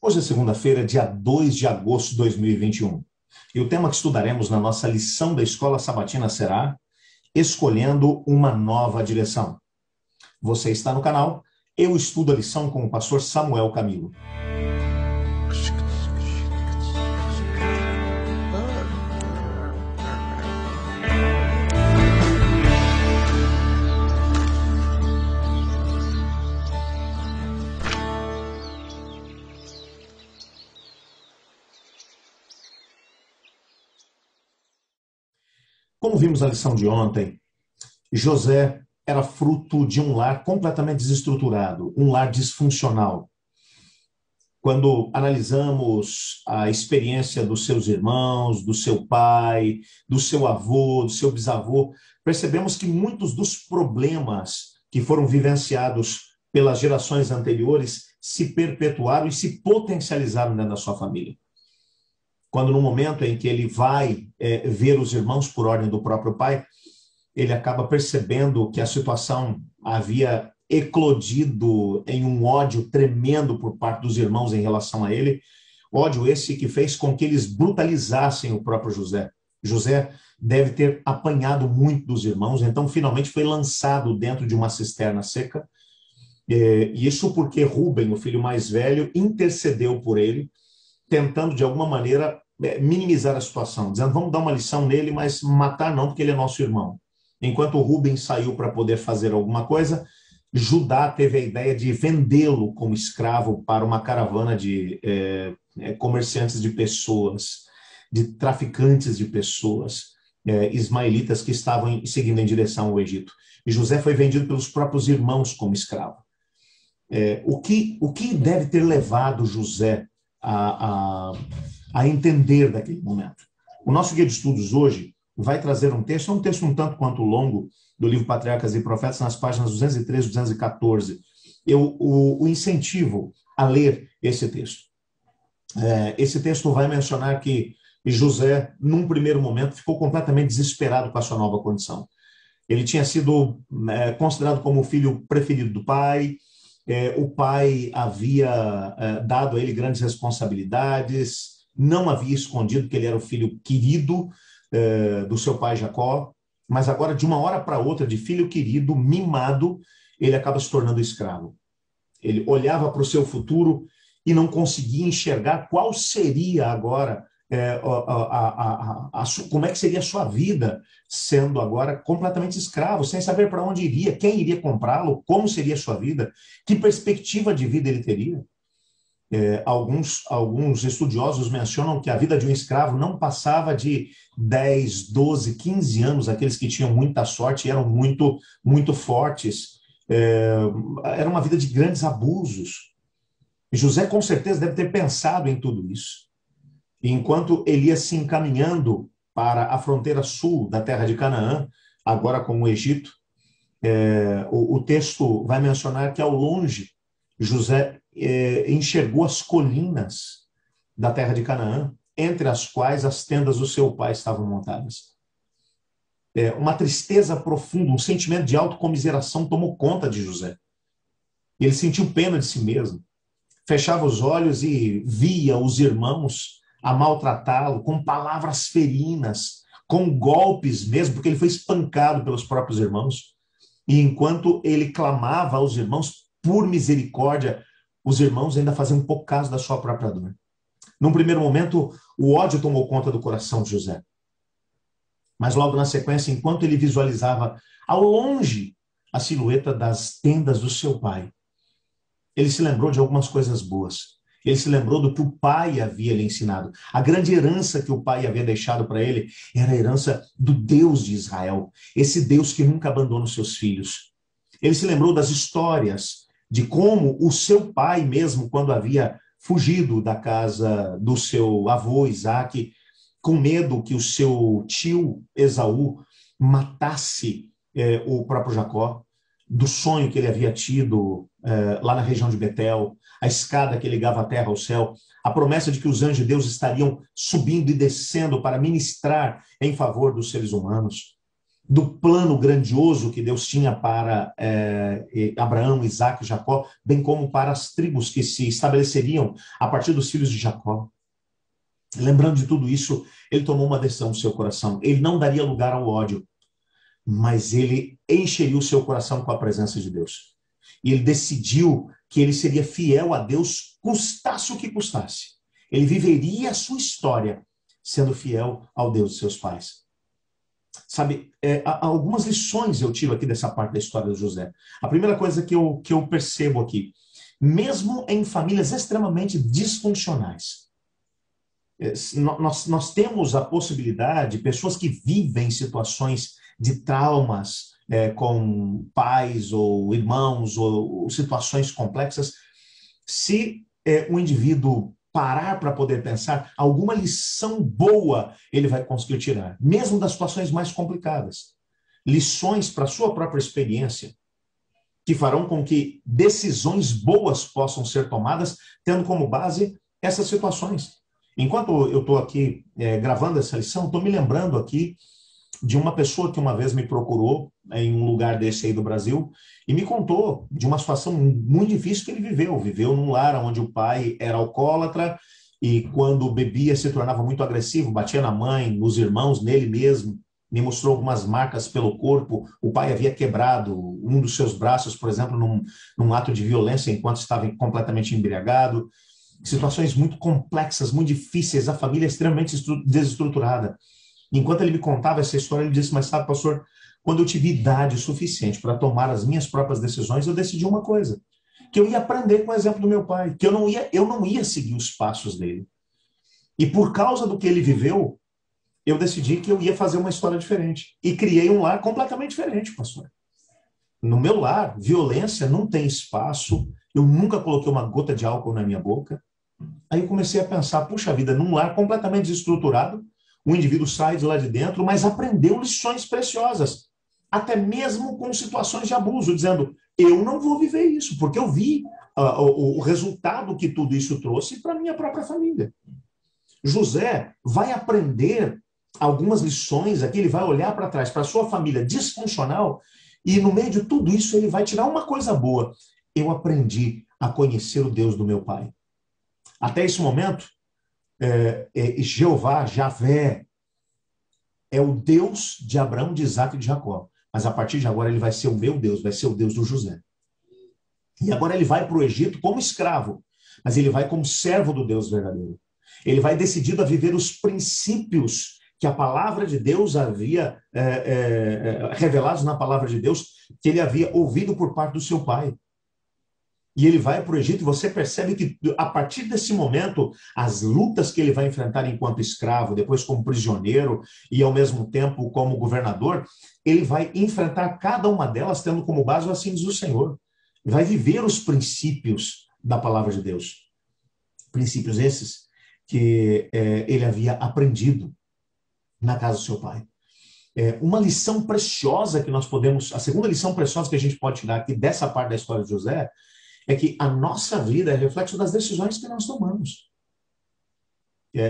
Hoje é segunda-feira, dia 2 de agosto de 2021. E o tema que estudaremos na nossa lição da Escola Sabatina será Escolhendo uma Nova Direção. Você está no canal Eu Estudo a Lição com o pastor Samuel Camilo. Como vimos na lição de ontem, José era fruto de um lar completamente desestruturado, um lar disfuncional. Quando analisamos a experiência dos seus irmãos, do seu pai, do seu avô, do seu bisavô, percebemos que muitos dos problemas que foram vivenciados pelas gerações anteriores se perpetuaram e se potencializaram dentro da sua família. Quando no momento em que ele vai ver os irmãos por ordem do próprio pai, ele acaba percebendo que a situação havia eclodido em um ódio tremendo por parte dos irmãos em relação a ele, ódio esse que fez com que eles brutalizassem o próprio José. José deve ter apanhado muito dos irmãos, então finalmente foi lançado dentro de uma cisterna seca, e isso porque Rúben, o filho mais velho, intercedeu por ele, tentando, de alguma maneira, minimizar a situação, dizendo, vamos dar uma lição nele, mas matar não, porque ele é nosso irmão. Enquanto o Rúben saiu para poder fazer alguma coisa, Judá teve a ideia de vendê-lo como escravo para uma caravana de comerciantes de pessoas, de traficantes de pessoas, ismaelitas que estavam seguindo em direção ao Egito. E José foi vendido pelos próprios irmãos como escravo. O que deve ter levado José a entender daquele momento? O nosso guia de estudos hoje vai trazer um texto um tanto quanto longo, do livro Patriarcas e Profetas, nas páginas 213 e 214. Eu o incentivo a ler esse texto. Esse texto vai mencionar que José, num primeiro momento, ficou completamente desesperado com a sua nova condição. Ele tinha sido considerado como o filho preferido do pai, o pai havia dado a ele grandes responsabilidades, não havia escondido que ele era o filho querido do seu pai Jacó, mas agora, de uma hora para outra, de filho querido, mimado, ele acaba se tornando escravo. Ele olhava para o seu futuro e não conseguia enxergar qual seria agora, como é que seria a sua vida, sendo agora completamente escravo, sem saber para onde iria, quem iria comprá-lo, como seria a sua vida, que perspectiva de vida ele teria. Alguns estudiosos mencionam que a vida de um escravo não passava de 10, 12, 15 anos, aqueles que tinham muita sorte e eram muito, muito fortes. Era uma vida de grandes abusos. E José, com certeza, deve ter pensado em tudo isso. E enquanto ele ia se encaminhando para a fronteira sul da terra de Canaã, agora com o Egito, o texto vai mencionar que ao longe, José enxergou as colinas da terra de Canaã, entre as quais as tendas do seu pai estavam montadas. Uma tristeza profunda, um sentimento de autocomiseração tomou conta de José. Ele sentiu pena de si mesmo, fechava os olhos e via os irmãos a maltratá-lo com palavras ferinas, com golpes mesmo, porque ele foi espancado pelos próprios irmãos. E enquanto ele clamava aos irmãos por misericórdia, os irmãos ainda faziam um pouco caso da sua própria dor. Num primeiro momento, o ódio tomou conta do coração de José. Mas logo na sequência, enquanto ele visualizava ao longe a silhueta das tendas do seu pai, ele se lembrou de algumas coisas boas. Ele se lembrou do que o pai havia lhe ensinado. A grande herança que o pai havia deixado para ele era a herança do Deus de Israel, esse Deus que nunca abandona os seus filhos. Ele se lembrou das histórias de como o seu pai mesmo, quando havia fugido da casa do seu avô Isaque, com medo que o seu tio Esaú matasse o próprio Jacó, do sonho que ele havia tido lá na região de Betel, a escada que ligava a terra ao céu, a promessa de que os anjos de Deus estariam subindo e descendo para ministrar em favor dos seres humanos, do plano grandioso que Deus tinha para Abraão, Isaque e Jacó, bem como para as tribos que se estabeleceriam a partir dos filhos de Jacó. Lembrando de tudo isso, ele tomou uma decisão no seu coração. Ele não daria lugar ao ódio, mas ele encheria o seu coração com a presença de Deus. E ele decidiu que ele seria fiel a Deus, custasse o que custasse. Ele viveria a sua história sendo fiel ao Deus de seus pais. Sabe, algumas lições eu tiro aqui dessa parte da história de José. A primeira coisa que eu percebo aqui, mesmo em famílias extremamente disfuncionais, nós temos a possibilidade, pessoas que vivem situações de traumas com pais ou irmãos ou situações complexas, se o indivíduo parar para poder pensar, alguma lição boa ele vai conseguir tirar, mesmo das situações mais complicadas. Lições para a sua própria experiência, que farão com que decisões boas possam ser tomadas, tendo como base essas situações. Enquanto eu estou aqui gravando essa lição, estou me lembrando aqui de uma pessoa que uma vez me procurou em um lugar desse aí do Brasil e me contou de uma situação muito difícil que ele viveu. Viveu num lar onde o pai era alcoólatra e quando bebia se tornava muito agressivo, batia na mãe, nos irmãos, nele mesmo. Me mostrou algumas marcas pelo corpo. O pai havia quebrado um dos seus braços, por exemplo, num ato de violência enquanto estava completamente embriagado. Situações muito complexas, muito difíceis, a família extremamente desestruturada. Enquanto ele me contava essa história, ele disse, mas sabe, pastor, quando eu tive idade suficiente para tomar as minhas próprias decisões, eu decidi uma coisa, que eu ia aprender com o exemplo do meu pai, que eu não ia seguir os passos dele. E por causa do que ele viveu, eu decidi que eu ia fazer uma história diferente. E criei um lar completamente diferente, pastor. No meu lar, violência não tem espaço, eu nunca coloquei uma gota de álcool na minha boca. Aí eu comecei a pensar, puxa vida, num lar completamente desestruturado, o indivíduo sai de lá de dentro, mas aprendeu lições preciosas, até mesmo com situações de abuso, dizendo, eu não vou viver isso, porque eu vi o resultado que tudo isso trouxe para a minha própria família. José vai aprender algumas lições aqui, ele vai olhar para trás, para a sua família disfuncional, e no meio de tudo isso ele vai tirar uma coisa boa. Eu aprendi a conhecer o Deus do meu pai. Até esse momento, Jeová, Javé, é o Deus de Abraão, de Isaque e de Jacó. Mas a partir de agora ele vai ser o meu Deus, vai ser o Deus do José. E agora ele vai para o Egito como escravo, mas ele vai como servo do Deus verdadeiro. Ele vai decidido a viver os princípios que a palavra de Deus havia revelados na palavra de Deus, que ele havia ouvido por parte do seu pai. E ele vai para o Egito e você percebe que a partir desse momento, as lutas que ele vai enfrentar enquanto escravo, depois como prisioneiro e ao mesmo tempo como governador, ele vai enfrentar cada uma delas tendo como base o assim diz o Senhor. Ele vai viver os princípios da palavra de Deus. Princípios esses que ele havia aprendido na casa do seu pai. Uma lição preciosa que nós podemos, a segunda lição preciosa que a gente pode tirar aqui dessa parte da história de José, é que a nossa vida é reflexo das decisões que nós tomamos.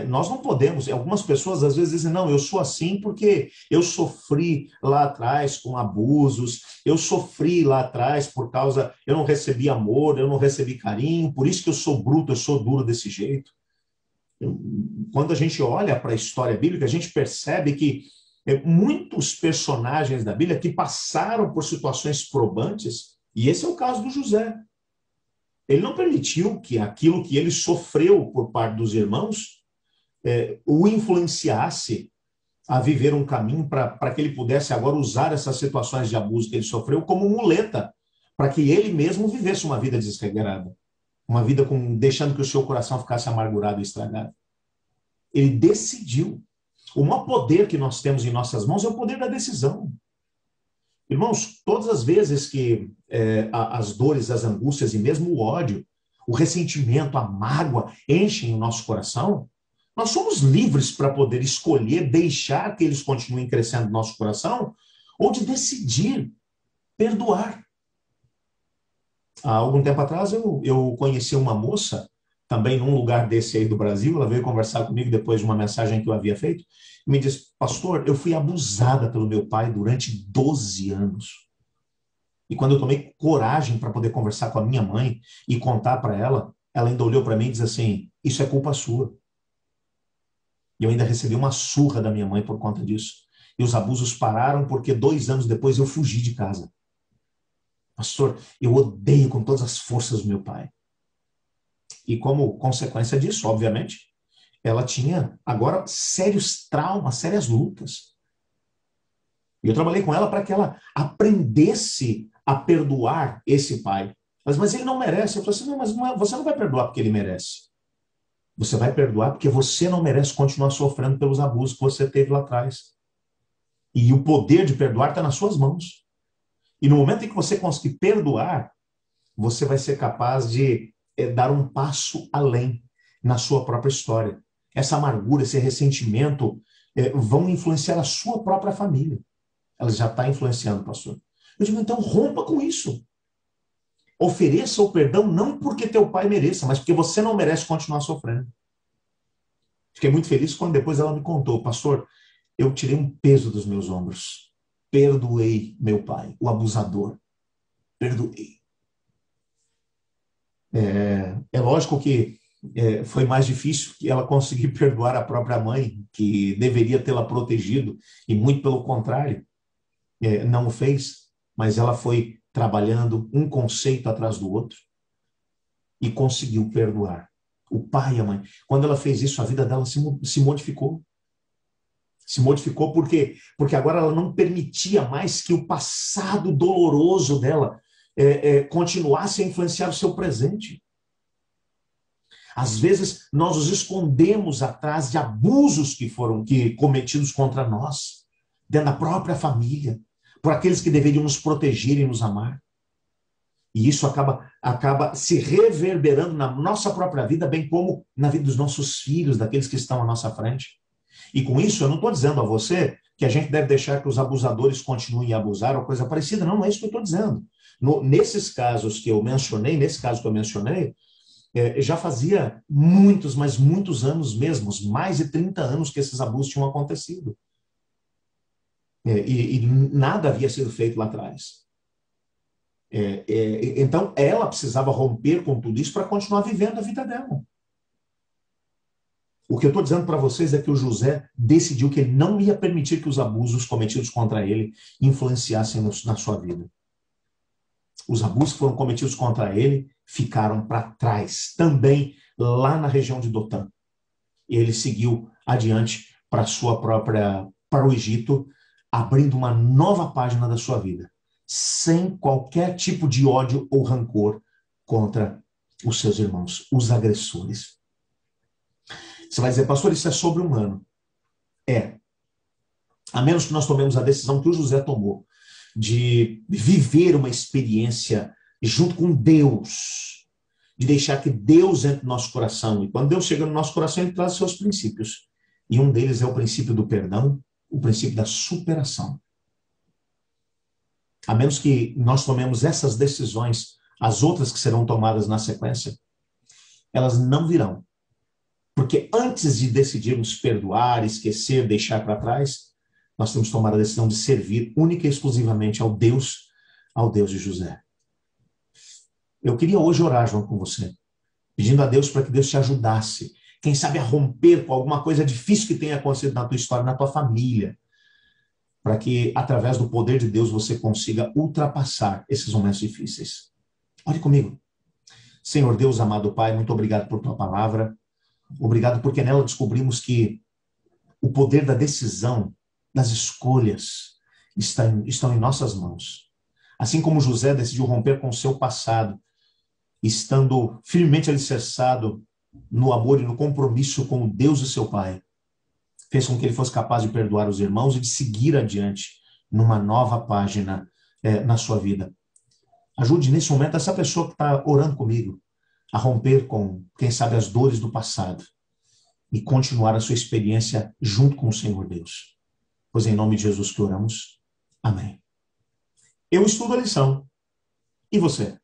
Nós não podemos, algumas pessoas às vezes dizem, não, eu sou assim porque eu sofri lá atrás com abusos, eu sofri lá atrás por causa, eu não recebi amor, eu não recebi carinho, por isso que eu sou bruto, eu sou duro desse jeito. Quando a gente olha para a história bíblica, a gente percebe que muitos personagens da Bíblia que passaram por situações probantes, e esse é o caso do José. Ele não permitiu que aquilo que ele sofreu por parte dos irmãos o influenciasse a viver um caminho para que ele pudesse agora usar essas situações de abuso que ele sofreu como muleta, para que ele mesmo vivesse uma vida desregrada, uma vida deixando que o seu coração ficasse amargurado e estragado. Ele decidiu. O maior poder que nós temos em nossas mãos é o poder da decisão. Irmãos, todas as vezes que as dores, as angústias e mesmo o ódio, o ressentimento, a mágoa enchem o nosso coração, nós somos livres para poder escolher deixar que eles continuem crescendo no nosso coração ou de decidir perdoar. Há algum tempo atrás eu conheci uma moça, também num lugar desse aí do Brasil, ela veio conversar comigo depois de uma mensagem que eu havia feito, e me disse, pastor, eu fui abusada pelo meu pai durante 12 anos. E quando eu tomei coragem para poder conversar com a minha mãe e contar para ela, ela ainda olhou para mim e disse assim: isso é culpa sua. E eu ainda recebi uma surra da minha mãe por conta disso. E os abusos pararam porque 2 anos depois eu fugi de casa. Pastor, eu odeio com todas as forças do meu pai. E como consequência disso, obviamente, ela tinha agora sérios traumas, sérias lutas. E eu trabalhei com ela para que ela aprendesse a perdoar esse pai. Mas ele não merece. Eu falei assim, não, mas não é, você não vai perdoar porque ele merece. Você vai perdoar porque você não merece continuar sofrendo pelos abusos que você teve lá atrás. E o poder de perdoar está nas suas mãos. E no momento em que você conseguir perdoar, você vai ser capaz de dar um passo além na sua própria história. Essa amargura, esse ressentimento vão influenciar a sua própria família. Ela já está influenciando, pastor. Eu digo, então rompa com isso. Ofereça o perdão não porque teu pai mereça, mas porque você não merece continuar sofrendo. Fiquei muito feliz quando depois ela me contou, pastor, eu tirei um peso dos meus ombros. Perdoei meu pai, o abusador. Perdoei. É lógico que foi mais difícil que ela conseguir perdoar a própria mãe, que deveria tê-la protegido, e muito pelo contrário, não o fez, mas ela foi trabalhando um conceito atrás do outro e conseguiu perdoar o pai e a mãe. Quando ela fez isso, a vida dela se modificou. Se modificou porque agora ela não permitia mais que o passado doloroso dela continuasse a influenciar o seu presente. Às vezes, nós nos escondemos atrás de abusos que foram cometidos contra nós, dentro da própria família, por aqueles que deveriam nos proteger e nos amar. E isso acaba se reverberando na nossa própria vida, bem como na vida dos nossos filhos, daqueles que estão à nossa frente. E com isso, eu não estou dizendo a você que a gente deve deixar que os abusadores continuem a abusar ou coisa parecida. Não, não é isso que eu estou dizendo. Nesses casos que eu mencionei, já fazia muitos, mas muitos anos mesmo, mais de 30 anos que esses abusos tinham acontecido. E nada havia sido feito lá atrás. Então, ela precisava romper com tudo isso para continuar vivendo a vida dela. O que eu estou dizendo para vocês é que o José decidiu que ele não ia permitir que os abusos cometidos contra ele influenciassem na sua vida. Os abusos que foram cometidos contra ele ficaram para trás, também lá na região de Dotã. Ele seguiu adiante para o Egito, abrindo uma nova página da sua vida, sem qualquer tipo de ódio ou rancor contra os seus irmãos, os agressores. Você vai dizer, pastor, isso é sobre-humano. A menos que nós tomemos a decisão que o José tomou, de viver uma experiência junto com Deus, de deixar que Deus entre no nosso coração. E quando Deus chega no nosso coração, ele traz os seus princípios. E um deles é o princípio do perdão, o princípio da superação. A menos que nós tomemos essas decisões, as outras que serão tomadas na sequência, elas não virão. Porque antes de decidirmos perdoar, esquecer, deixar para trás, nós temos que tomar a decisão de servir única e exclusivamente ao Deus de José. Eu queria hoje orar junto com você, pedindo a Deus para que Deus te ajudasse, quem sabe a romper com alguma coisa difícil que tenha acontecido na tua história, na tua família, para que, através do poder de Deus, você consiga ultrapassar esses momentos difíceis. Ore comigo. Senhor Deus, amado Pai, muito obrigado por tua palavra. Obrigado porque nela descobrimos que o poder da decisão, das escolhas, estão em nossas mãos. Assim como José decidiu romper com o seu passado, estando firmemente alicerçado no amor e no compromisso com o Deus de seu pai, fez com que ele fosse capaz de perdoar os irmãos e de seguir adiante numa nova página na sua vida. Ajude nesse momento essa pessoa que está orando comigo a romper com, quem sabe, as dores do passado e continuar a sua experiência junto com o Senhor Deus. Pois em nome de Jesus que oramos. Amém. Eu estudo a lição. E você?